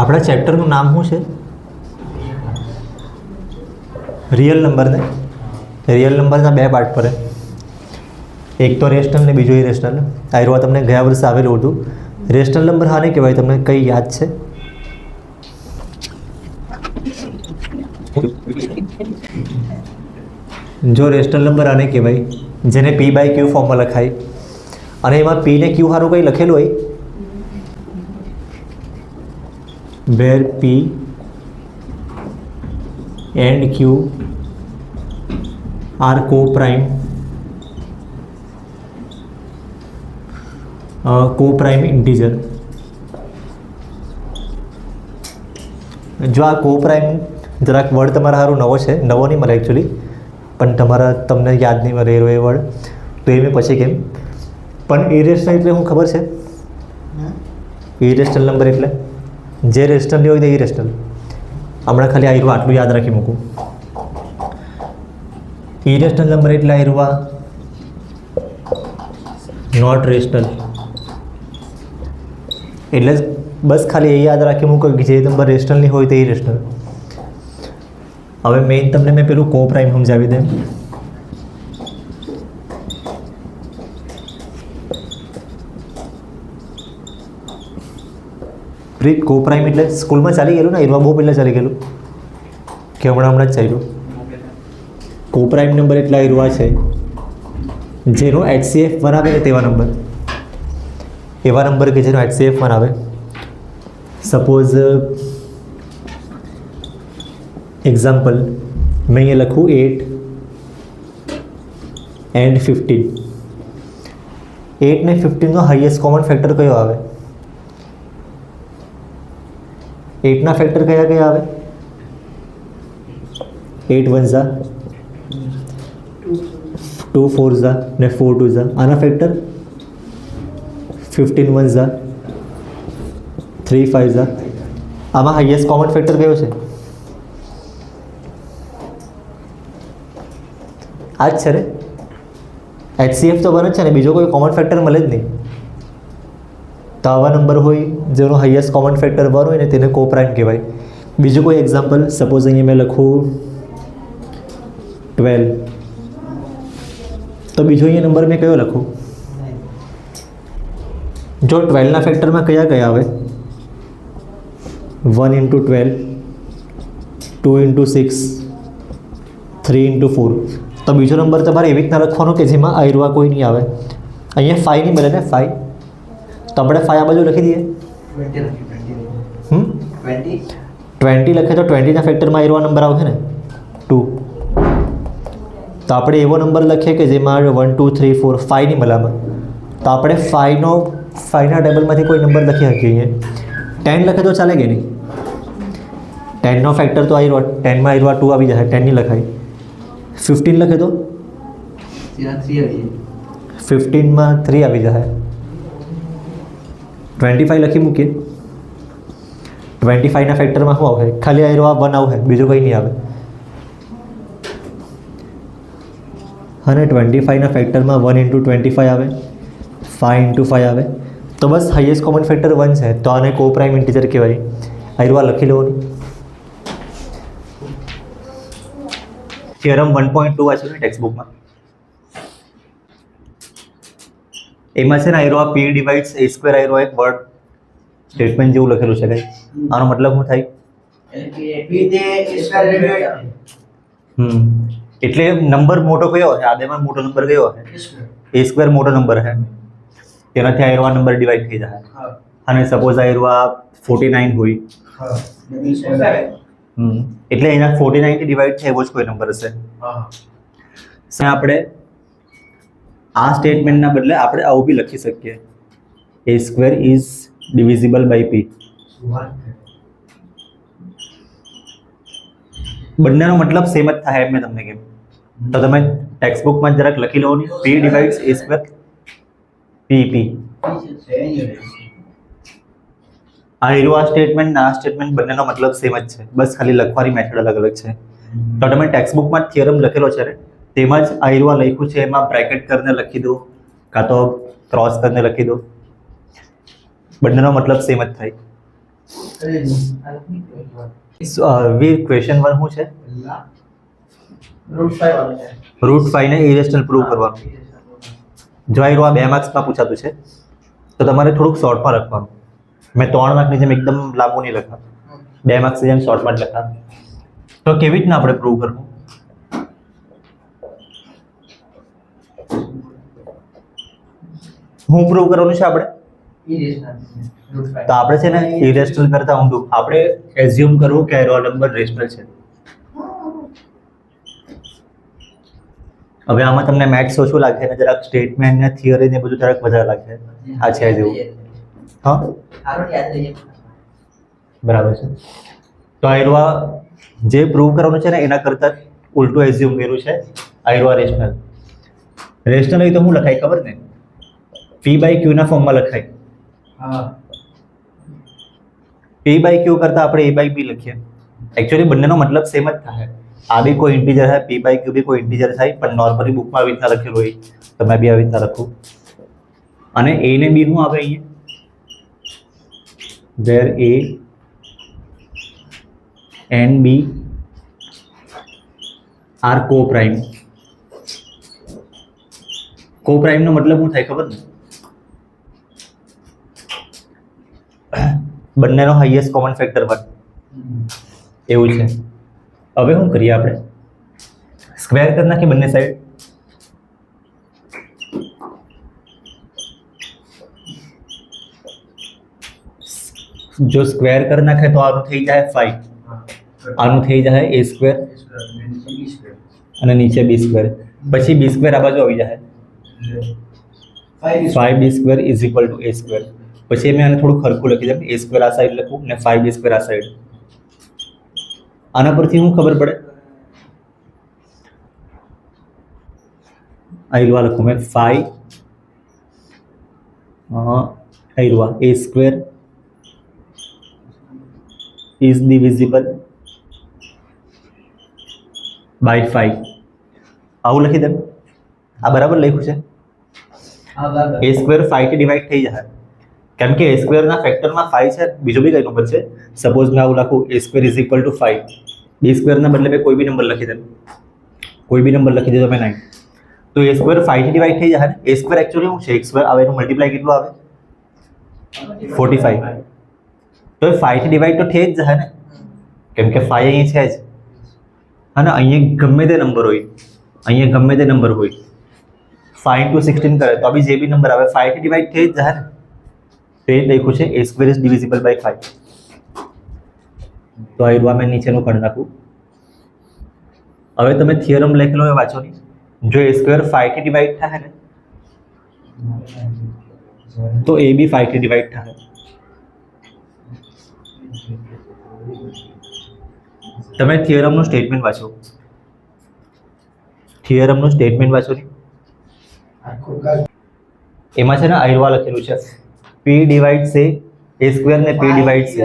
આપણા ચેપ્ટરનું નામ શું છે? રિયલ નંબર ને રિયલ નંબરના બે પાર્ટ પડે, એક તો રેશનલ ને બીજો ઇરેશનલ. આ રહ્યું તમને ગયા વર્ષે આવેલું હતું. રેશનલ નંબર હાને કહેવાય તમને કઈ યાદ છે? જો રેશનલ નંબર આને કહેવાય જેને પી બાય ક્યુ ફોર્મમાં લખાય, અને એમાં પી ને ક્યુ સારું કંઈ લખેલું હોય, where P and Q are co-prime integer. જો આ co-prime જરાક વર્ડ તમારા સારું નવો છે, નવો નહીં મળે એકચ્યુઅલી, પણ તમને યાદ નહીં મળે એ વર્ડ, તો એ મેં પછી કેમ. પણ ઇરેશનલ એટલે શું ખબર છે? ઇરેશનલ નંબર એટલે જે રેશનલ હોય તે ઇરેશનલ. હમણાં ખાલી આ આટલું યાદ રાખી મૂકું. ઇરેશનલ નંબર એટલે આ નોટ રેશનલ. એટલે બસ ખાલી એ યાદ રાખી મૂકો કે જે નંબર રેશનલ નહીં હોય તે ઇરેશનલ. હવે મેઇન તમને મેં પેલું co-prime સમજાવી દઉં. પ્રીત, co-prime એટલે સ્કૂલમાં ચાલી ગયેલું ને, એમાં બહુ પહેલાં ચાલી ગયેલું કે હમણાં જ ચાલ્યું. co-prime નંબર એટલે આ છે જેનો HCF 1 આવે ને તેવા નંબર, એવા નંબર કે જેનો HCF 1 આવે. સપોઝ એક્ઝામ્પલ મેં અહીંયા લખું 8 and 15. 8 ને 15નો હાઈએસ્ટ કોમન ફેક્ટર કયો આવે? 8ના ફેક્ટર કયા કયા આવે? 8 1 ઝા, 2 4 ઝા ને 4 2 ઝા. આના ફેક્ટર 15 1 ઝા, 3 5 ઝા. આમાં હાઈએસ્ટ કોમન ફેક્ટર કયો છે? આ જ છે ને. HCF તો બને જ છે ને, બીજો કોઈ કોમન ફેક્ટર મળે જ નહીં. તો આવા નંબર હોય જેનો હાઈએસ્ટ કોમન ફેક્ટર 1 હોય ને તેને co-prime કહેવાય. બીજું કોઈ એક્ઝામ્પલ, સપોઝ અહીંયા મેં લખું 12, તો બીજો અહીંયા નંબર મેં કયો લખું? જો 12ના ફેક્ટરમાં કયા કયા આવે? 1 × 12, 2 × 6, 3 × 4. તો બીજો નંબર તમારે એવી રીતના લખવાનો કે જેમાં આયરવા કોઈ નહીં આવે. અહીંયા 5 નહીં મળે ને, 5 તો આપણે 5 આ બાજુ લખી દઈએ. 20 લખે તો 20ના ફેક્ટરમાં આયરવા નંબર આવશે ને 2. તો આપણે એવો નંબર લખીએ કે જેમાં 1 2 3 4 5 નહીં મળે આમાં, તો આપણે 5ના ટેબલમાંથી કોઈ નંબર લખી શકીએ. અહીંયા 10 લખે તો ચાલે કે નહીં? 10નો ફેક્ટર તો આયરવા, 10માં આયરવા 2 આવી જાય, 10 નહીં લખાય. 15 લખે તો 15માં 3 આવી જાય. 25 લખી મૂકીએ. 25ના ફેક્ટરમાં શું આવે? ખાલી આયરો 1 આવે, બીજું કંઈ નહીં આવે. અને 25ના ફેક્ટરમાં 1 × 25 આવે, 5 × 5 આવે. તો બસ હાઈએસ્ટ કોમન ફેક્ટર 1 છે, તો આને co-prime ઇન્ટીજર કહેવાય. આયરો લખી લેવાનું. થિયરમ 1.2 વાંચ્યું ને ટેક્સ્ટબુકમાં, એમાં છે ને આયરો P ડિવાઇડ્સ A સ્ક્વેર આયરો એક વર્ડ સ્ટેટમેન્ટ જેવું લખેલું છે. કઈ આનો મતલબ શું થાય? એટલે નંબર મોટો કયો છે? આદેમાં મોટો નંબર કયો છે? A સ્ક્વેર મોટો નંબર છે, તેનાથી આયરો નંબર ડિવાઈડ થઈ જાય. અને સપોઝ આયરો 49 હોય, એટલે એના 49 થી ડિવાઈડ થાય એવો જ કોઈ નંબર હશે. આપણે આ સ્ટેટમેન્ટના બદલે આપણે આવું બી લખી શકીએ, A square is divisible by P. બંનેનો મતલબ સેમ જ થાય એમ મેં તમને કેમ. તો તમે ટેક્સ્ટબુકમાં જરાક લખી લો ને, P divides A square P. આ સ્ટેટમેન્ટ આ સ્ટેટમેન્ટ બંનેનો મતલબ સેમ જ છે, બસ ખાલી લખવાની મેથડ અલગ અલગ છે. તો તમે ટેક્સ્ટબુકમાં થિયરમ લખેલો છે ને, તેમાં જ આયરવા લખ્યું છે, એમાં બ્રેકેટ કરીને લખી દો કાં તો ક્રોસ કરીને લખી દો. બંનેનો મતલબ સેમ જ થાય. વીર ક્વેશ્ચન 1 શું છે? રૂટ 5 ને ઇરેશનલ પ્રૂવ કરવાનું. જો આ 2 માર્ક્સમાં પૂછાતું છે તો તમારે થોડુંક શોર્ટમાં લખવાનું. મેં 3 માર્કની જેમ એકદમ લાંબુ નહીં લખા, 2 માર્ક્સની જેમ શોર્ટમાં જ લખા. તો કેવી રીતના આપણે પ્રૂવ કરવું? હું પ્રૂવ કરવાનું છે આપણે? તો આપણે છે ને ઇરેશનલ કરતા ઊંધું આપણે એઝ્યુમ કરવું કે આ નંબર રેશનલ છે. હવે આમાં તમને મેથ્સ ઓછું લાગે ને જરાક સ્ટેટમેન્ટ ને થિયરી ને બધું જરાક વધારે લાગે. આ છે જેવું. હા બરાબર છે. તો આ જે પ્રૂવ કરવાનું છે ને એના કરતા ઉલટું એઝ્યુમ કર્યું છે. આ રેશનલ. રેશનલ હોય તો શું લખાય ખબર ને? P/Q ના ફોર્મમાં લખાય. P/Q કરતા આપણે A/B લખીએ. એકચ્યુઅલી બંનેનો મતલબ સેમ જ થાય. આ બી કોઈ ઇન્ટીજર है, P/Q બી કોઈ ઇન્ટીજર થાય, પણ નોર્મલી બુકમાં આવી રીતના લખેલું હોય તો મેં બી આવી રીતના લખું. અને A ને B શું આવે અહીંયા? where A and B are co-prime. Co-prime નો મતલબ શું થાય ખબર ને? બંનેનો હાઈએસ્ટ કોમન ફેક્ટર 1 એવું છે. હવે શું કરીએ આપણે? સ્ક્વેર કરી નાખીએ બંને સાઈડ. જો સ્ક્વેર કરી નાખે તો આનું થઈ જાય 5, આનું થઈ જાય a² અને નીચે b². પછી b² આ બાજુ આવી જાય 5b² = a². પછી મેં આને થોડું ખરખું લખી દઉં. a² આ સાઈડ લખું ને 5b² આ સાઈડ. આના પરથી શું ખબર પડે? આઈલવા લખું મેં 5 આઈલવા a² is divisible by 5. આવું લખી દે. આ બરાબર લખ્યું છે. a² 5 થી ડિવાઈડ થઈ જાય કેમ કે a² ના ફેક્ટરમાં 5 છે. બીજો બી કઈ નંબર છે. સપોઝ મેં આવું લખું a² = 5. b² ના બદલે મેં કોઈ બી નંબર લખી દે. કોઈ બી નંબર લખી દે તો મેં 9. તો a² 5 થી ડિવાઈડ થઈ જાય ને. a² એકચ્યુઅલી શું છે? x² આવે એનું મલ્ટીપ્લાય કેટલું આવે? 45. તો 5 થી ડિવાઈડ તો થઈ જ જાય ને, કેમ કે 5 અહીં છે જ. અને અહીંયા ગમે તે નંબર હોય, અહીંયા ગમે તે નંબર હોય 5 × 16 કરે તો બી જે બી નંબર આવે 5 થી ડિવાઈડ થઈ જ જાય ને. તો એ લખ્યું છે a² is divisible by 5. તો આ મેં નીચેનું કરી નાખું. હવે તમે થિયરમ લખેલો હોય વાંચો નહીં. જો a² 5 થી ડિવાઈડ થાય ને તો a બી 5 થી ડિવાઈડ થાય. તમે થિયરમનું સ્ટેટમેન્ટ વાંચો. થિયરમનું સ્ટેટમેન્ટ વાંચો નહીં. એમાં છે ને આયરવા લખેલું છે p ડિવાઇડ છે a² ને p ડિવાઇડ છે.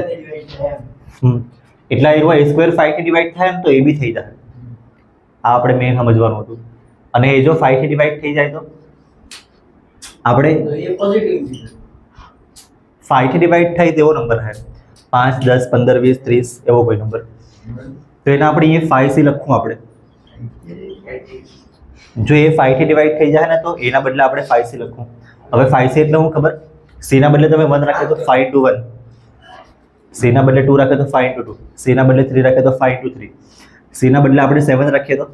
એટલે આયરવા a² 5 થી ડિવાઈડ થાય ને તો a બી થઈ જાય. આ આપણે મેં સમજવાનું હતું. અને એ જો 5 થી ડિવાઈડ થઈ જાય તો આપણે 5 થી ડિવાઈડ થાય તેવો નંબર હે 5 10 15 20 30 એવો કોઈ નંબર. તો એને આપણે અહીંયા 5c લખવું. આપણે જો એ 5 થી ડિવાઈડ થઈ જાય ને તો એના બદલે આપણે 5c લખવું. હવે 5c એટલે શું ખબર? c ના બદલે તમે 1 રાખે તો 5 × 1, c ના બદલે 2 રાખે તો 5 × 2, c ના બદલે 3 રાખે તો 5 × 3, c ના બદલે આપણે 7 રાખીએ તો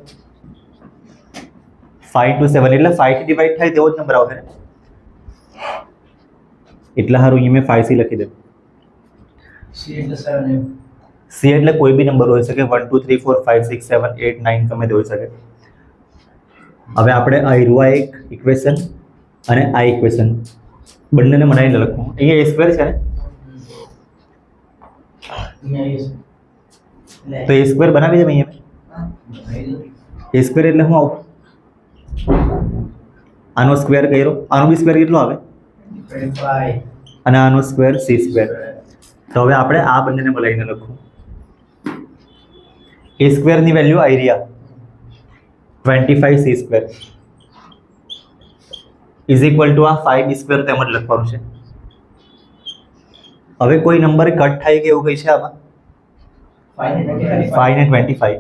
5 × 7 એટલે 5 થી ડિવાઈડ થાય તેવો જ નંબર આવે. એટલા સારું અહીંયા મેં 5c લખી દઉં. c એટલે કોઈ બી નંબર હોઈ શકે. 1 2 3 4 5 6 7 8 9 ગમે તે હોઈ શકે. હવે આપણે આ એક ઇક્વેશન અને આ ઇક્વેશન બંનેને બનાવીને લખવું. અહીંયા a² છે ને તો a² બનાવી દે. અહીંયા a² એટલે શું આવું? આનો સ્ક્વેર કર્યો, આનો બી સ્ક્વેર કેટલો આવે? અને આનો સ્ક્વેર c². તો હવે આપણે આ બંનેને મળીને લખવું. a² ની વેલ્યુ આવી રહ્યા 25c² ઇઝ ઇક્વલ ટુ આ 5b² તેમ જ લખવાનું છે. હવે કોઈ નંબર કટ થાય કે એવું કઈ છે આમાં? 5 ને 25,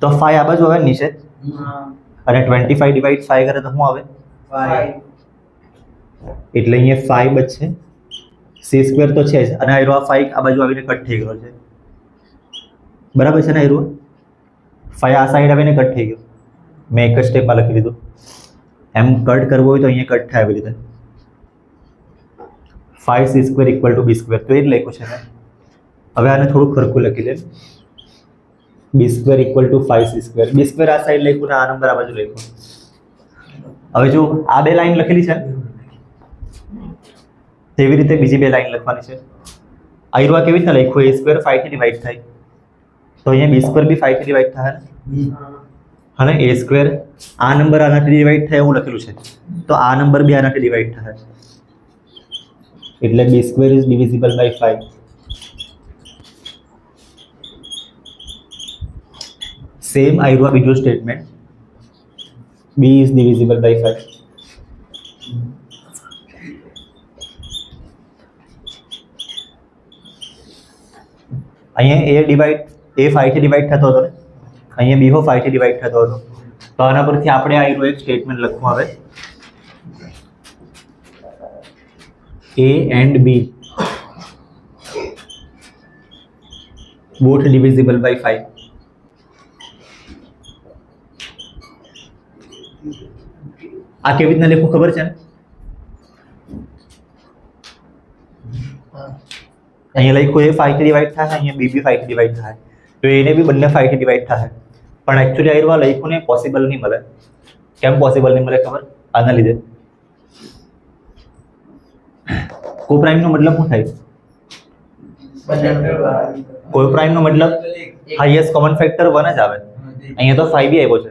તો 5 આ બાજુ આવે ને નીચે, અને 25 ડિવાઈડ 5 કરે તો શું આવે? 5. એટલે અહીંયા 5 બચશે, c સ્ક્વેર તો છે જ, અને આયરો આ 5 આ બાજુ આવીને કટ થઈ ગયો છે, બરાબર છે ને? આયરો 5 આ સાઈડ આવીને કટ થઈ ગયો, મેં એક જ સ્ટેપમાં લખી દીધું. એમ કટ કરવો હોય તો અહીંયા કટ થાય આવી રીતે, 5c square equal to b square, તો એ જ લખ્યું છે ને. હવે આને થોડુંક ખરખું લખી દે, b square equal to 5c square, b square આ સાઈડ લખ્યું ને આ નંબર આ બાજુ લખ્યો. હવે જો આ બે લાઈન લખેલી છે, તેવી રીતે બીજી બે લાઈન લખવાની છે. આયરો કેવી રીતના લખ્યું? a સ્ક્વેર 5 થી ડિવાઈડ થાય, તો અહીંયા b સ્ક્વેર બી 5 થી ડિવાઈડ થાય ને, અને a સ્ક્વેર આ નંબર આનાથી ડિવાઈડ થાય એવું લખેલું છે, તો આ નંબર બી આનાથી ડિવાઈડ થાય, એટલે b square is divisible by 5. Same આયરો બીજું statement, b is divisible by 5. અહીંયા a 5 થી ડિવાઈડ થતો હતો ને, અહીંયા b 5 થી ડિવાઈડ થતો હતો, તો આના પરથી આપણે આયરો એક સ્ટેટમેન્ટ લખવું આવે, a and b both divisible by 5. આ કેવી રીતના લખવું ખબર છે ને? અહીંયા લખ્યું a 5 થી ડિવાઈડ થાય, અહીંયા b બી 5 થી ડિવાઈડ થાય, તો એને બી બંને 5 થી ડિવાઈડ થાય, પણ એકચ્યુઅલી આયરવા લખ્યું ને પોસિબલ નહીં મળે. કેમ પોસિબલ નહીં મળે ખબર? આના લીધે કોપ્રાઇમ નો મતલબ શું થાય? કોપ્રાઇમ નો મતલબ હાઈએસ્ટ કોમન ફેક્ટર 1 જ આવે, અહીંયા તો 5 બી આવ્યો છે,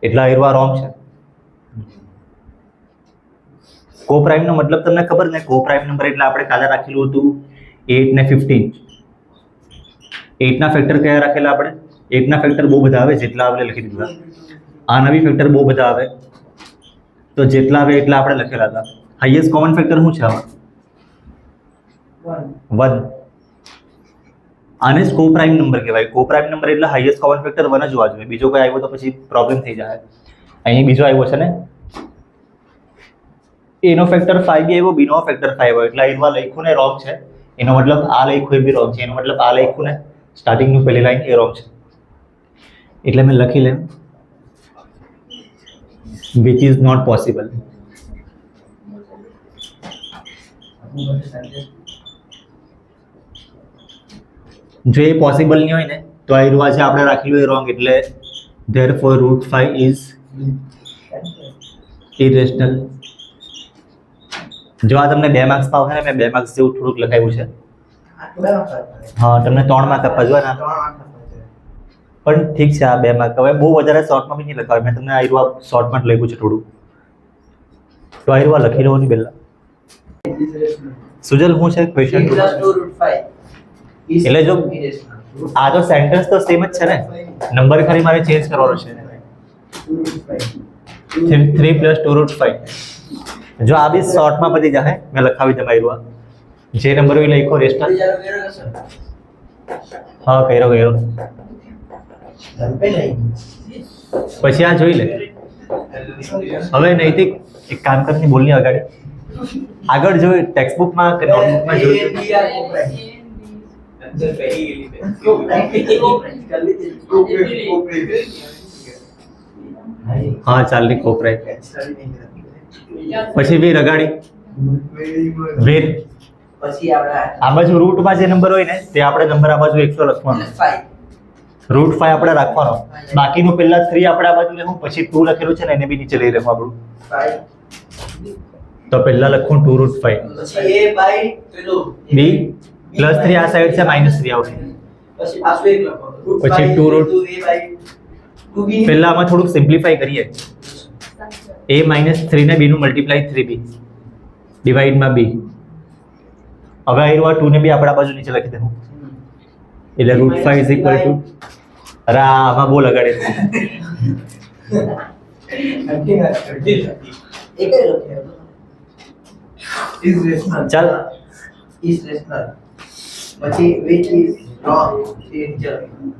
એટલે આયરવા રોંગ છે. કોપ્રાઇમ નો મતલબ તમને ખબર ને? કોપ્રાઇમ નંબર એટલે આપણે કાલે રાખેલું હતું 8 ને 15. 8 ના ફેક્ટર કયા રાખેલા આપણે? 8 ના ફેક્ટર બહુ બધા આવે, જેટલા આવે લખી દીધા. આના બી ફેક્ટર બહુ બધા આવે, તો જેટલા આવે એટલા આપણે લખેલા હતા. હાઈએસ્ટ કોમન ફેક્ટર શું છે આમાં? 1. આને જ કોપ્રાઇમ નંબર કહેવાય. કોપ્રાઇમ નંબર એટલે હાઈએસ્ટ કોમન ફેક્ટર 1 જ હોવા જોઈએ, બીજો કોઈ આવ્યો તો પછી પ્રોબ્લેમ થઈ જાય. અહીં બીજો આવ્યો છે ને, એનો ફેક્ટર 5 બી આવ્યો, બીનો ફેક્ટર 5 આવ્યો, એટલે આમાં લખ્યું ને રોંગ છે, એનો મતલબ આ લખ્યું એ બી રોંગ છે, એનો મતલબ આ લખ્યું ને સ્ટાર્ટિંગનું પહેલી લાઈન એ રોંગ છે, એટલે મેં લખી લેમ which is not possible. જો એ પોસિબલ નહીં હોય ને તો આ આજે આપણે રાખેલું એ રોંગ, એટલે therefore √5 is irrational. જો આ તમને 2 માર્ક્સ પાવ છે ને, મેં 2 માર્ક્સ જેવું થોડુંક લખાવ્યું છે. હા, તમને 3 માર્ક આપવા જોઈએ ને, પણ ઠીક છે આ 2 માર્ક. હવે બહુ વધારે શોર્ટમાં બી નહીં લખાવે, મેં તમને આયરવા શોર્ટમાં જ લખ્યું છે થોડું, તો આયરવા લખી લો નહીં પહેલા. સુજલ શું છે ક્વેશ્ચન? એટલે જો આ તો સેન્ટેન્સ તો સેમ જ છે ને, નંબર ખાલી મારે ચેન્જ કરવાનો છે. 3 + 2√5. જો આ બી શોર્ટમાં બધી જાય, મેં લખાવી દે આયરવા જે નંબર હોય લખો રેસ્ટલ. હા, કર્યો. પછી આ જોઈ લે. હવે નૈતિક એક કામ કરીને બોલની આગળ જોઈ, ટેક્સ્ટ બુકમાં કે નોટબુકમાં જોઈ. હા, ચાલ ની કોપરાય. પછી વીર અગાડી વીર. પછી આપણે આ બાજુ રૂટમાં જે નંબર હોય ને તે આપણે નંબર આ બાજુ 100 લખવાનો, √5 આપણે રાખવાનો, બાકીનું પહેલા 3 આપણે આ બાજુ લેવું, પછી 2 લખેલું છે ને એને બી નીચે લઈ લેવું આપણું. તો પહેલા લખું 2√5, પછી a બાય પેલો b +3 આ સાઈડ છે -3 આવશે, પછી પાછું એક લખો, પછી 2√2 a બાય 2b. પહેલા આમાં થોડુંક સિમ્પ્લિફાઈ કરીએ. a -3 ને b નું મલ્ટીપ્લાય 3b ડિવાઈડમાં b. હવે આ 2 ને બી આપણે આ બાજુ નીચે લખી દેવું, એટલે √5 = અરે આમાં બહુ લગાડે એક જ લખ્યો is rational. ચાલ. Is rational. પછી which is wrong. Danger.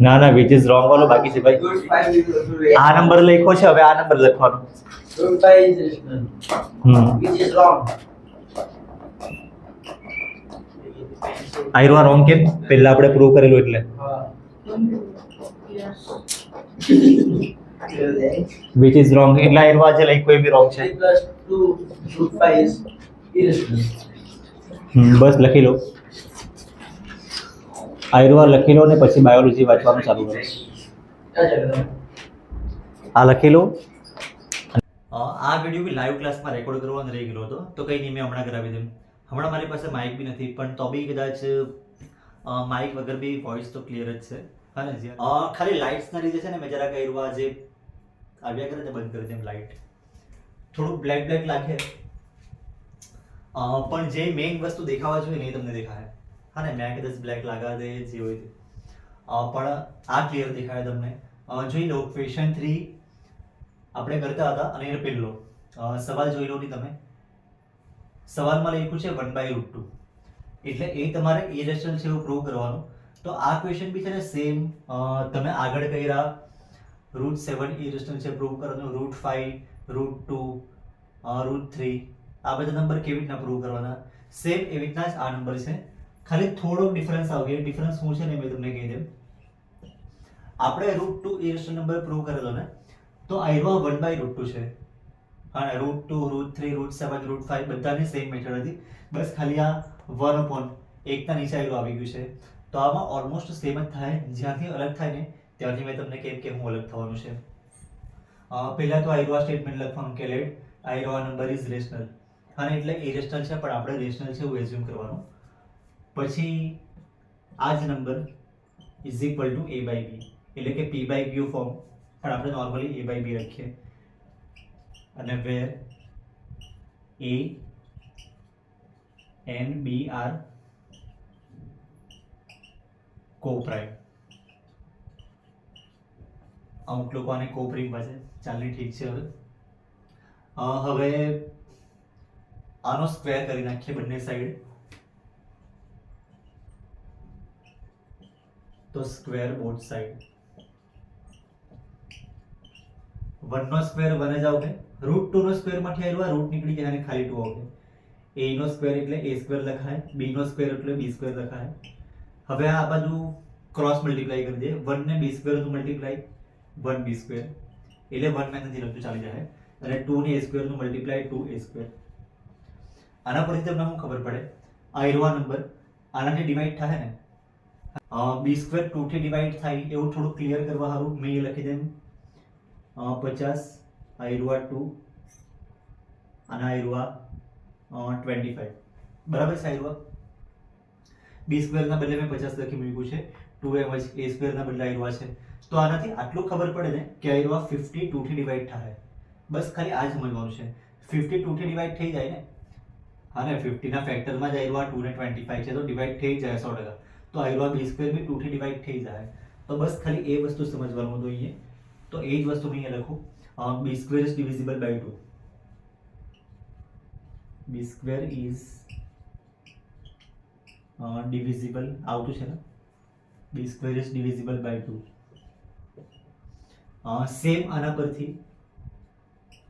ના ના વિચ ઇઝ રોંગ વાળો બાકી છે ભાઈ. Root 5 is also આ નંબર લખ્યો છે, હવે આ નંબર લખવાનો. Root 5 is rational. Which is wrong. આયરો રોંગ કેમ? પહેલા આપણે પ્રૂવ કરેલું એટલે. વિચ ઇઝ રોંગ એટલે આયરો આજે લખ્યો એ બી રોંગ છે. 3 plus 2 root 5 is irrational. બસ લખી લો. આયરો લખી લો ને પછી બાયોલોજી વાંચવાનું ચાલુ કરો. આ લખી લો. આ વિડીયો બી લાઈવ ક્લાસમાં રેકોર્ડ કરવાનો રહી ગયો હતો, તો કંઈ નહીં, મેં હમણાં કરાવી દઉં. હમણાં મારી પાસે માઇક બી નથી, પણ તો બી કદાચ માઇક વગર બી વોઇસ તો ક્લિયર જ છે. હા ને જી? ખાલી લાઇટ્સના લીધે છે ને મેં જરા કર્યું, આ જે આવ્યા કરે ને બંધ કરી દેમ લાઇટ, થોડું બ્લેક બ્લેક લાગે, પણ જે મેઇન વસ્તુ દેખાવા જોઈએ ને એ તમને દેખાય. હા ને, મેં કદાચ બ્લેક લાગા દે જે હોય તે, પણ આ ક્લિયર દેખાય તમને. જોઈ લો ક્વેશ્ચન 3 આપણે કરતા હતા અને એ પહેલો સવાલ જોઈ લો ની તમે. સવાલમાં લખ્યું છે 1/√2, એટલે એ તમારે ઇરેશનલ છે એવું પ્રૂવ કરવાનું. તો આ ક્વેશ્ચન બી છે ને સેમ તમે આગળ કર્યા √7 ઇરેશનલ છે પ્રૂવ કરવાનું, √5 √2 √3 આ બધા નંબર કેવી રીતના પ્રૂવ કરવાના, સેમ એવી રીતના જ આ નંબર છે, ખાલી થોડો ડિફરન્સ આવી ગયો. ડિફરન્સ શું છે ને મેં તમને કહી દઉં. આપણે √2 ઇરેશનલ નંબર પ્રૂવ કરેલો ને, તો આયરો 1/√2 છે. હા, √2 √3 √7 √5 બધાની સેમ મેથડ હતી, બસ ખાલી આ 1/1 ના નીચે આયરો આવી ગયું છે. તો આમાં ઓલમોસ્ટ સેમ જ થાય. જ્યાંથી અલગ થાય ને ત્યાંથી મેં તમને કેમ કે હું અલગ થવાનું છે. પહેલા તો આયરો સ્ટેટમેન્ટ લખવાનું કે લેટ આયરો નંબર ઇઝ રેશનલ. અને એટલે ઇરેશનલ છે પણ આપણે રેશનલ છે એવું એઝ્યુમ કરવાનું. પછી આ જ number is equal two a/b, એટલે કે p/q ફોર્મ, પણ આપણે નોર્મલી a/b લખીએ. અને where a and b are co-prime. અમુક લોકો આને co-prime પાસે ચાલની ઠીક છે. હવે આનો સ્ક્વેર કરી નાખીએ બંને સાઈડ. તો સ્ક્વેર બોથ સાઈડ. 1 નો સ્ક્વેર 1 જ આવશે, √2 નો સ્ક્વેર માંથી આવ્યો રૂટ નીકળી જાય અને ખાલી 2 આવશે. a નો સ્ક્વેર એટલે a સ્ક્વેર લખાય, b નો સ્ક્વેર એટલે b સ્ક્વેર લખાય. હવે આ બાજુ ક્રોસ મલ્ટીપ્લાય કરી દે, 1 ને b સ્ક્વેર નું મલ્ટીપ્લાય 1b સ્ક્વેર, એટલે 1 મેં નથી લખતું ચાલી જાય, અને 2 ને a સ્ક્વેર નું મલ્ટીપ્લાય 2a સ્ક્વેર. આના પરથી તમને શું ખબર પડે, આયરો નંબર આનાથી ડિવાઈડ થાય ને, b સ્ક્વેર 2 થી ડિવાઈડ થાય એવું થોડું ક્લિયર કરવા સારું મેં એ લખી દેમ 50 આયરો 2 અને આયરો 25, બરાબર છે. આયરો b સ્ક્વેર ના બદલે મેં 50 લખી મૂક્યું છે, 2 એમ જ a સ્ક્વેર ના બદલે આયરો છે. તો આનાથી આટલું ખબર પડે ને કે આયરો 52 થી ડિવાઈડ થાય. બસ ખાલી આ જ સમજવાનું છે. 52 થી ડિવાઈડ થઈ જાય ને, હા ને, 50 ના ફેક્ટરમાં જ આયરો 2 ને 25 છે, તો ડિવાઈડ થઈ જાય 100%. તો આયરો b સ્ક્વેર બી 2 થી ડિવાઈડ થઈ જાય. તો બસ ખાલી એ વસ્તુ સમજવાનું હતું અહીંયા. તો એ જ વસ્તુ મેં અહીંયા લખું, b square is divisible by 2. b square is divisible આવતું છે ને, b square is divisible by 2. Same આના પરથી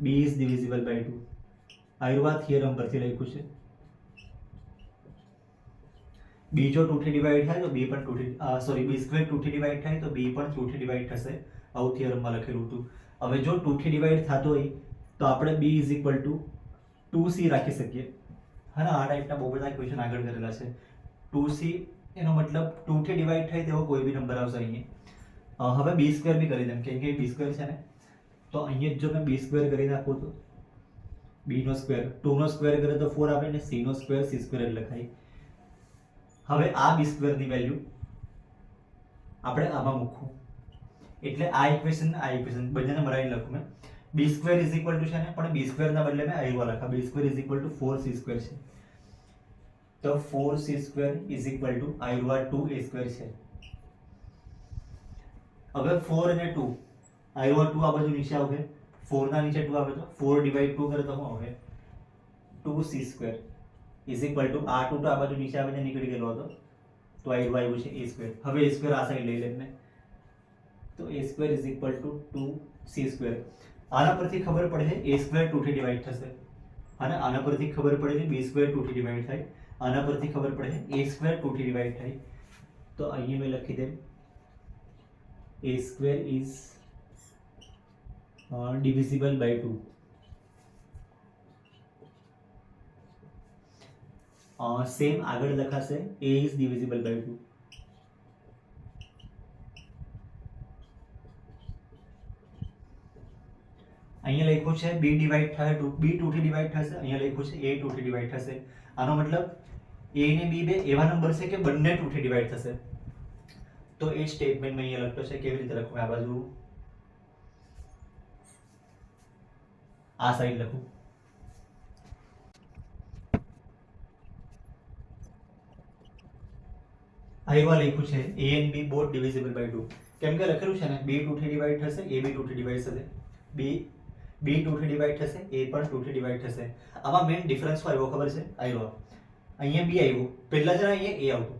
b ઇઝ ડિવિઝિબલ બાય 2 આયરો થિયરમ પરથી લખ્યું છે. b જો 2 થી ડિવાઈડ થાય તો b પણ 2 થી b સ્ક્વેર 2 થી ડિવાઈડ થાય તો b પણ 2 થી ડિવાઈડ થશે, આવું થિયરમમાં લખેલું હતું. હવે જો 2 થી ડિવાઈડ થતો હોય તો આપણે b is equal two 2c રાખી શકીએ. હા ને, આ ટાઈપના બહુ બધા ક્વેશ્ચન આગળ કરેલા છે. 2c એનો મતલબ 2 થી ડિવાઈડ થાય તેવો કોઈ બી નંબર આવશે અહીંયા. હવે b સ્ક્વેર બી કરી દઉં, કેમ કે b સ્ક્વેર છે ને, તો અહીંયા જો મેં b સ્ક્વેર કરી નાખું તો b નો સ્ક્વેર 2 નો સ્ક્વેર કરે તો 4 આવે ને, c નો સ્ક્વેર c સ્ક્વેર લખાય. હવે આ b સ્ક્વેર ની વેલ્યુ આપણે આમાં મૂકવું, એટલે આ ઇક્વેશન બંનેને મળાવીને લખું મેં. b square is equal to છે ને, પણ b સ્ક્વેર ના બદલે મેં આયરો લખા, b square is equal to 4c square છે. તો 4c square is equal to આયરો 2a સ્ક્વેર છે. હવે 4 અને 2 આયરો 2 આ બાજુ નીચે આવશે, 4 ના નીચે 2 આવે તો 4 ડિવાઈડ 2 કરે તો શું આવે 2c square. Is equal two આ 2 તો આ બાજુ નીચે આવીને નીકળી ગયેલો હતો, તો આ આવ્યું છે a સ્ક્વેર. હવે a સ્ક્વેર આ સાઈડ લઈ લે મેં, તો a square is equal two 2c square. આના પરથી ખબર પડે છે a સ્ક્વેર 2 થી ડિવાઈડ થશે, અને આના પરથી ખબર પડે છે b સ્ક્વેર 2 થી ડિવાઈડ થાય, આના પરથી ખબર પડે છે a સ્ક્વેર 2 થી ડિવાઈડ થાય. તો અહીંયા મેં લખી દે a square is divisible by 2. Same આગળ લખાશે a is divisible by 2. અહીંયા લખ્યું છે b ડિવાઈડ થાય b 2 થી ડિવાઈડ થશે, અહીંયા લખ્યું છે a 2 થી ડિવાઈડ થશે. આનો મતલબ a ને b બે એવા નંબર છે કે બંને 2 થી ડિવાઈડ થશે. તો એ સ્ટેટમેન્ટ મેં અહીંયા લખતો છે. કેવી રીતે લખું? આ બાજુ આ સાઈડ લખું. આમાં લખ્યું છે a and b both divisible by 2. કેમ કે લખેલું છે ને b 2 થી ડિવાઈડ થશે, a b 2 થી ડિવાઈડ થશે, b 2 થી ડિવાઈડ થશે, a પણ 2 થી ડિવાઈડ થશે. આમાં મેઇન ડિફરન્સ શું આવ્યો ખબર છે? આવ્યો અહીંયા b આવ્યું, પહેલા જરા અહીંયા a આવતું,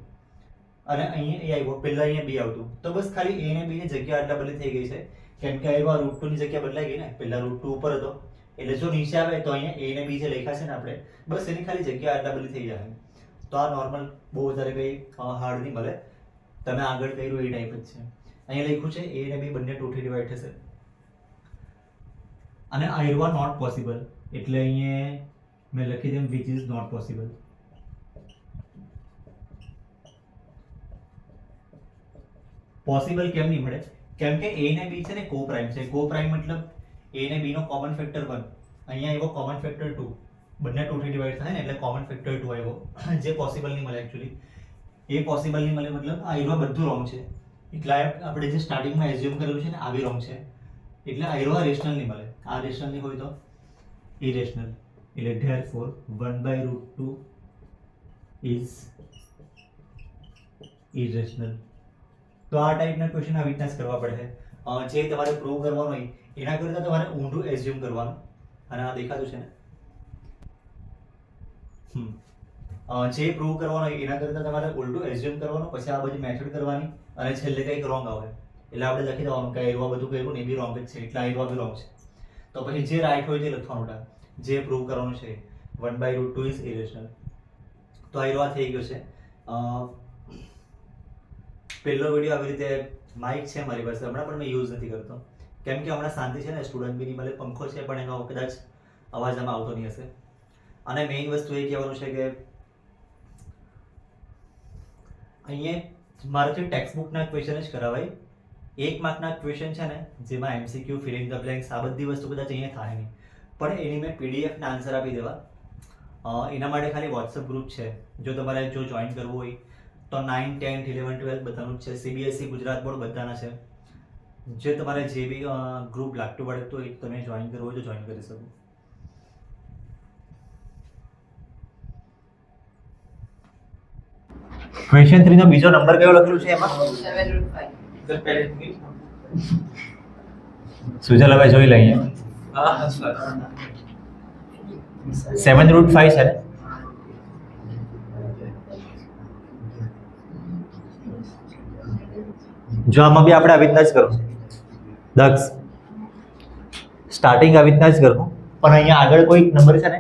અને અહીંયા a આવ્યો, પહેલા અહીંયા b આવતું. તો બસ ખાલી a અને b ની જગ્યા આટલા બદલી થઈ ગઈ છે. કેમ કે આવ્યો √2 ની જગ્યા બદલાઈ ગઈ ને, પહેલા √2 ઉપર હતો, એટલે જો નીચે આવે તો અહીંયા a અને b જે લખ્યા છે ને આપણે, બસ એની ખાલી જગ્યા આટલા બદલી થઈ જાય. તો આ નોર્મલ બહુ વધારે કંઈ હાર્ડ નહીં મળે, તમે આગળ કર્યું એ ટાઈપ જ છે. અહીંયા લખ્યું છે a અને b બંને 2 થી ડિવાઈડ થશે, અને આયરવા નોટ પોસિબલ, એટલે અહીંયા મેં લખી them which is not possible. Possible કેમ નહીં મળે? કેમ કે a અને b છે ને કો પ્રાઇમ છે. કો પ્રાઇમ મતલબ a અને b નો કોમન ફેક્ટર 1, અહીંયા આવ્યો કોમન ફેક્ટર 2, બંને 2 થી ડિવાઈડ થાય ને એટલે કોમન ફેક્ટર 2 આવ્યો, જે પોસિબલ નહીં મળે. એકચ્યુઅલી એ પોસિબલ નહીં મળે મતલબ આયરવા બધું રોંગ છે. એટલે આપણે જે સ્ટાર્ટિંગમાં એઝ્યુમ કરેલું છે ને આ બી રોંગ છે, એટલે આયરવા રેશનલ નહીં મળે. આ રેશનલ નહીં હોય તો ઇરેશનલ, એટલે ધેરફોર 1/√2 ઇઝ ઇરેશનલ. તો આ ટાઈપના ક્વેશ્ચન આવી રીતના જ કરવા પડે છે. જે તમારે પ્રૂવ કરવાનું હોય એના કરતાં તમારે ઊંધું એઝ્યુમ કરવાનું. અને આ દેખાતું છે ને, જે પ્રૂવ કરવાનું હોય એના કરતાં તમારે ઉલટું એઝ્યુમ કરવાનું, પછી આ બધી મેથડ કરવાની, અને છેલ્લે કંઈક રોંગ આવે એટલે આપણે લખી દેવાનું કે એવા બધું કર્યું ને એ બી રોંગ જ છે, એટલે એવા બી રોંગ છે. તો પછી જે રાઈટ હોય તે લખવાનું, જે પ્રૂવ કરવાનું છે 1/√2 ઇઝ ઇરેશનલ. તો આ થઈ ગયો છે. પહેલો વિડીયો આવી રીતે. માઇક છે મારી પાસે, હમણાં પણ મેં યુઝ નથી કરતો, કેમ કે હમણાં શાંતિ છે ને, સ્ટુડન્ટ બી નહીં મળે, પંખો છે પણ એનો કદાચ અવાજ આમાં આવતો નહીં હશે. અને મેઇન વસ્તુ એ કહેવાનું છે કે અહીંયા મારાથી ટેક્સ્ટ બુકના ક્વેશ્ચન જ કરાવાય. 1 માર્કના ક્વેશ્ચન છે ને, જેમાં MCQ, fill in the blanks, આ બધી વસ્તુ કદાચ અહીંયા થાય નહીં, પણ એની મેં PDF ના આન્સર આપી દેવા. એના માટે ખાલી વોટ્સઅપ ગ્રુપ છે, જો તમારે જોઈન કરવું હોય તો 9, 10, 11, 12 બધાનું જ છે. CBSE, ગુજરાત બોર્ડ બધાના છે. જે તમારે જે બી ગ્રુપ લાગતું પડતું હોય તમે જોઈન કરવું હોય તો જોઈન કરી શકો. ક્વેશ્ચન 3 નો બીજો નંબર કયો લખેલું છે એમાં? 7/5. સુજલ હવે જોઈ લઈએ. 7/5 છે ને? જો આમાં બી આપણે આવી રીતના જ કરો દક્ષ, સ્ટાર્ટિંગ આવી રીતના જ કરવું, પણ અહીંયા આગળ કોઈ નંબર છે ને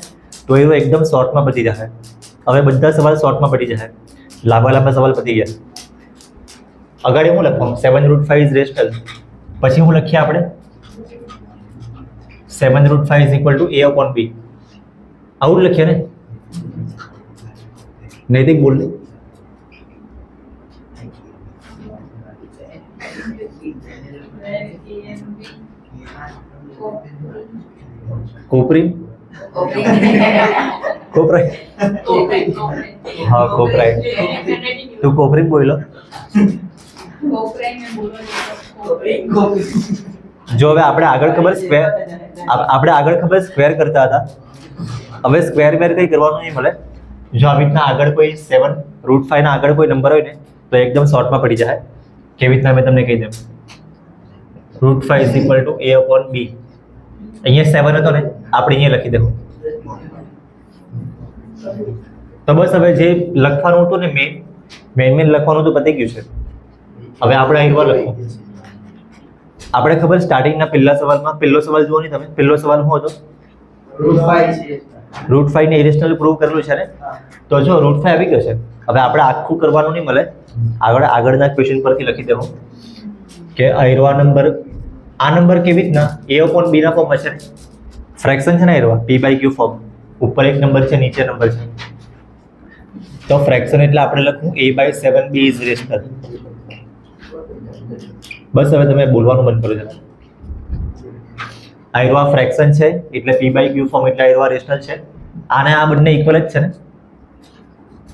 તો એવો એકદમ શોર્ટમાં પતી જશે. હવે બધા સવાલ શોર્ટમાં પતી જશે, લાંબા સવાલ પતી ગયા. આગળ હું લખવાનું 7/5 ઇઝ રેશનલ, પછી હું લખીએ આપણે 7/5 ઇઝ ઇક્વલ ટુ a/b. આવું લખીએ ને? નૈતિક બોલ લે. કોપરી કોપરાઈ હા કોપરાઈ, તું કોપરી બોલો. જો હવે આપણે આગળ ખબર સ્ક્વેર કરતા હતા, હવે સ્ક્વેર વેર કંઈ કરવાનું નહીં મળે. જો આવી રીતના આગળ કોઈ 7/5 ના આગળ કોઈ નંબર હોય ને તો એકદમ શોર્ટમાં પડી જાય. કેવી રીતના મેં તમને કહી દઉં, √5 ઇઝ ઇક્વલ ટુ a/b. અહીંયા 7 હતો ને, આપણે અહીંયા લખી દેવું તો બસ હવે જે લખવાનું હતું ને મેન લખવાનું હતું પતી ગયું છે. હવે આપણે અહીં લખવું. આપણે ખબર સ્ટાર્ટિંગના પહેલા સવાલમાં પહેલો સવાલ જુઓ ને તમે. પહેલો સવાલ શું હતો? √5 ને ઇરેશનલ પ્રૂવ કરેલું છે ને. તો જો √5 આવી ગયો છે. હવે આપણે આખું કરવાનું નહીં મળે. આગળના ક્વેશ્ચન પરથી લખી દેવું કે આયરવા નંબર, આ નંબર કેવી રીતના a/b ના ફોર્મમાં છે ને, ફ્રેક્શન છે ને આયરવા p/q ફોર્મ. ઉપર એક નંબર છે, નીચે નંબર છે. તો ફ્રેક્શન એટલે આપણે લખવું a/7b ઇઝ રેશનલ. બસ હવે તમે બોલવાનું બંધ કરો જરા. આયરવા ફ્રેક્શન છે એટલે p/q ફોર્મ એટલે આયરવા રેશનલ છે. આને આ બંને ઇક્વલ જ છે ને,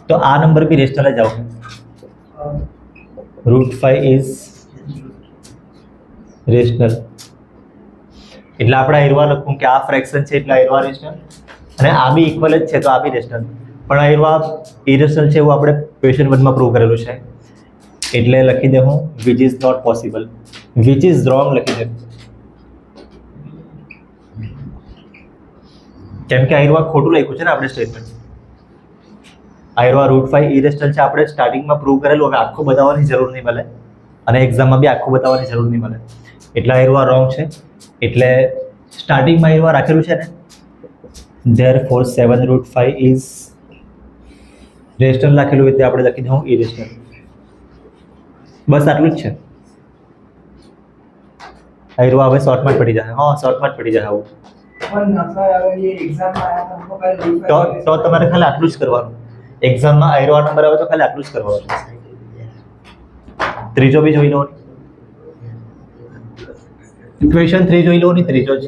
તો આ નંબર બી રેશનલ જ આવશે. √5 ઇઝ રેશનલ એટલે આપણે આયરવા લખવું કે આ ફ્રેક્શન છે એટલે આયરવા રેશનલ, અને આ બી ઇક્વલ જ છે તો આ બી રેશનલ. પણ આયરવા ઇરેશનલ છે એવું આપણે ક્વેશ્ચન 1 માં પ્રૂવ કરેલું છે. એટલે લખી દે હું which is not possible, which is wrong લખી દે. કેમ કે આયરવા ખોટું લખ્યું છે ને આપણે સ્ટેટમેન્ટ. આયરવા √5 ઇરેશનલ છે આપણે સ્ટાર્ટિંગમાં પ્રૂવ કરેલું. હવે આખું બતાવવાની જરૂર નહીં મળે, અને એક્ઝામમાં બી આખું બતાવવાની જરૂર નહીં મળે. એટલે આયરવા રોંગ છે. એટલે સ્ટાર્ટિંગમાં આયરવા રાખેલું છે ને, therefore 7√5 ઇઝ રેશનલ રાખેલું હોય તે આપણે લખી દઉં ઇરેશનલ. બસ આટલું જ છે. આયરવા હવે શોર્ટમાં જ પડી જાય. હા, શોર્ટમાં જ પડી જાય આવું. તો તમારે ખાલી આટલું જ કરવાનું. એક્ઝામમાં આયરવા નંબર આવે તો ખાલી આટલું જ કરવાનું. ત્રીજો બી જોઈ લો. ક્વેશ્ચન 3 જોઈ લો ને. ત્રીજો જ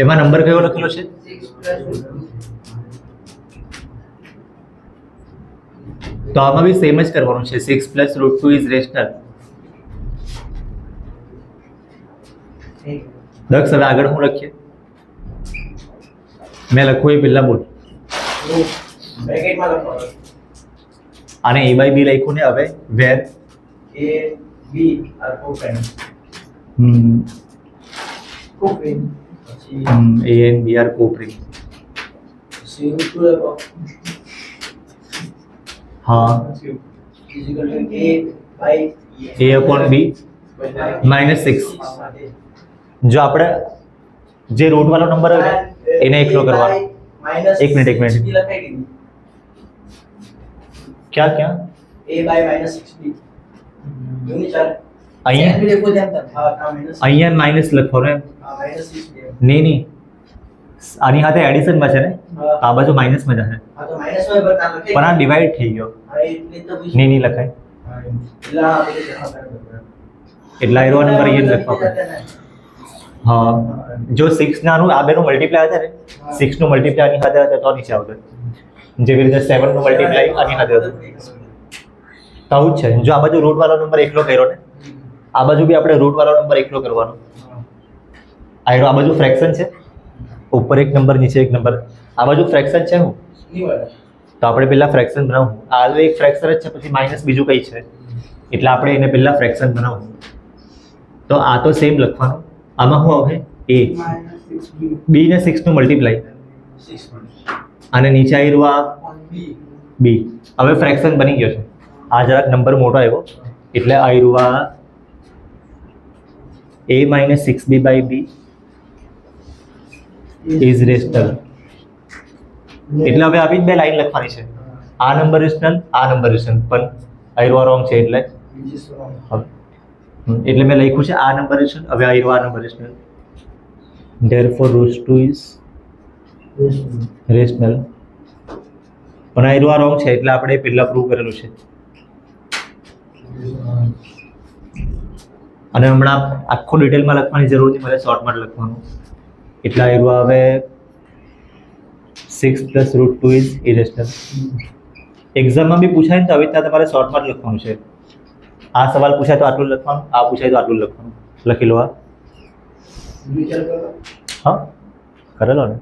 એમાં નંબર કયો લખેલો છે? 6. તો આમાં બી સેમ જ કરવાનું છે. 6 + √2 ઇઝ રેશનલ. દક્ષ હવે આગળ હું લખીએ? મેં લખવું એ પહેલા બોલ. આને a/b લખ્યું ને. હવે where a/b are coprime. a and b are co-prime. हाँ, a/b -6. जो આપણે જે રૂટ વાળો નંબર હોય ને એને એકલો કરવાનો. એક મિનિટ क्या a/-6b અહીંયા માઇનસ લખવાનો એમ. નહીં આની સાથે એડિશનમાં છે ને, આ બાજુ માઇનસમાં જશે. પણ આ ડિવાઈડ થઈ ગયો. નહીં લખાય. એટલે આયરવા નંબર અહીંયા લખવા પડે. હા, જો 6 નાનું આ બેનું મલ્ટીપ્લાય હતા ને, 6 નું મલ્ટીપ્લાય આની સાથે હતા તો નીચે આવતું. જેવી રીતે 7 નું મલ્ટીપ્લાય આની સાથે હતું. તો આવું જ છે. જો આ બાજુ રૂટ વાળો નંબર એકલો કર્યો ને, આ બાજુ બી આપણે રૂટ વાળો નંબર એકલો કરવાનો. આ બાજુ ફ્રેક્શન છે, ઉપર એક નંબર નીચે એક નંબર. આ બાજુ ફ્રેક્શન છે હું, તો આપણે પહેલા ફ્રેક્શન બનાવવું. આ એક ફ્રેક્શન જ છે, પછી માઇનસ બીજું કઈ છે, એટલે આપણે એને પહેલા ફ્રેક્શન બનાવવું. તો આ તો સેમ લખવાનું. આમાં શું આવે? a b ને 6 નું મલ્ટીપ્લાય, અને નીચે આવ્યું b. હવે ફ્રેક્શન બની ગયો છે. આ જરાક નંબર મોટો આવ્યો એટલે આવ્યું a -6b/b ઇઝ રેશનલ. એટલે હવે આવી જ બે લાઈન લખવાની છે. આ નંબર રેશનલ, આ નંબર રેશનલ, પણ આયરવા રોંગ છે. એટલે મેં લખ્યું છે આ નંબર રેશનલ. હવે આયરવા આ number rational. therefore √2 is rational. પણ આયરવા રોંગ છે એટલે આપણે પહેલા પ્રૂવ કરેલું છે. અને હમણાં આખું ડિટેલમાં લખવાની જરૂર નથી, મારે શોર્ટમાં લખવાનું. એટલે આયરવા હવે 6 + √2 ઇઝ ઇરેશનલ. એક્ઝામમાં બી પૂછાય ને તો આવી રીતના તમારે શોર્ટમાં જ લખવાનું છે. આ સવાલ પૂછાય તો આટલું લખવાનું, આ પૂછાય તો આટલું લખવાનું. લખી લો. હા, કરેલો ને.